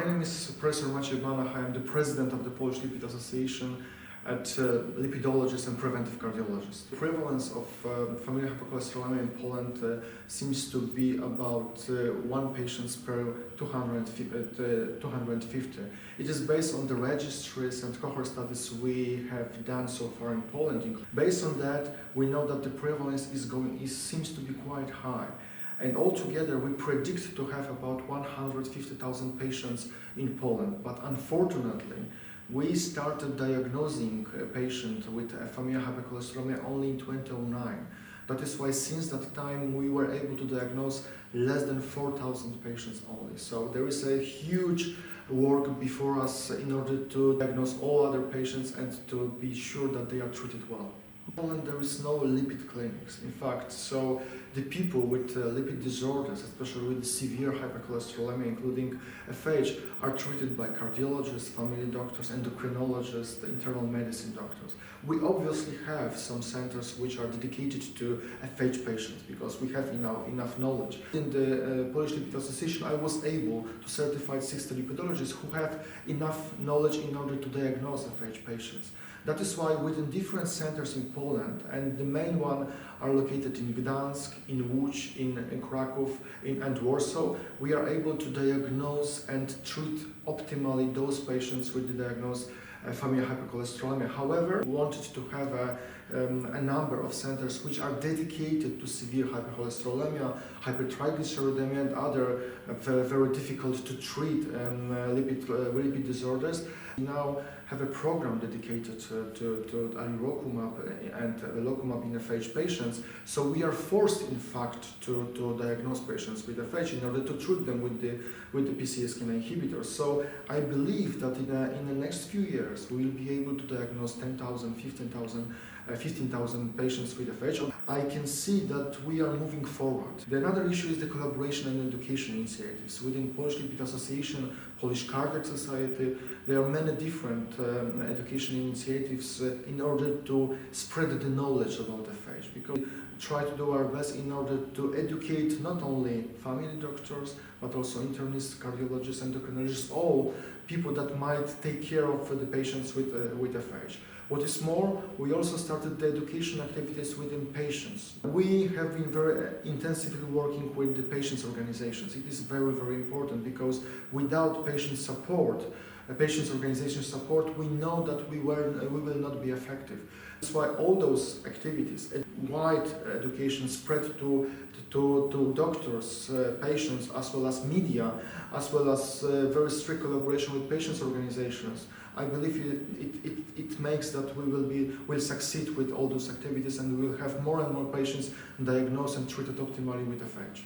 My name is Professor Maciej Banach. I am the president of the Polish Lipid Association at lipidologists and preventive cardiologists. The prevalence of familial hypercholesterolemia in Poland seems to be about 1 patient per 250. It is based on the registries and cohort studies we have done so far in Poland. Based on that, we know that the prevalence seems to be quite high. And altogether, we predict to have about 150,000 patients in Poland. But unfortunately, we started diagnosing a patient with familial hypercholesterolemia only in 2009. That is why since that time we were able to diagnose less than 4,000 patients only. So there is a huge work before us in order to diagnose all other patients and to be sure that they are treated well. In Poland there is no lipid clinics. In fact, so the people with lipid disorders, especially with severe hypercholesterolemia, including FH, are treated by cardiologists, family doctors, endocrinologists, internal medicine doctors. We obviously have some centers which are dedicated to FH patients because we have enough knowledge. In the Polish Lipid Association, I was able to certify 60 lipidologists who have enough knowledge in order to diagnose FH patients. That is why within different centers in Poland, and the main one are located in Gdansk, in Łódź, in Kraków, and Warsaw, we are able to diagnose and treat optimally those patients with the diagnosed familial hypercholesterolemia. However, we wanted to have a number of centers which are dedicated to severe hypercholesterolemia, hypertriglyceridemia, and other very difficult to treat lipid disorders. We now have a program dedicated to alirocumab and locumab in FH patients. So we are forced, in fact, to diagnose patients with FH in order to treat them with the PCSK9 inhibitors. So I believe that in the next few years we will be able to diagnose 10,000, 15,000 patients with FH. I can see that we are moving forward. The another issue is the collaboration and education initiatives. Within Polish Lipid Association, Polish Cardiac Society, there are many different education initiatives in order to spread the knowledge about FH, because we try to do our best in order to educate not only family doctors, but also internists, cardiologists, endocrinologists, all people that might take care of the patients with FH. What is more, we also started the education activities within patients. We have been very intensively working with the patients' organizations. It is very, very important because without patient support, patients' organization support, we know that we will not be effective. That's why all those activities, wide education spread to doctors, patients, as well as media, as well as very strict collaboration with patients' organizations. I believe it makes that we'll succeed with all those activities, and we will have more and more patients diagnosed and treated optimally with FH.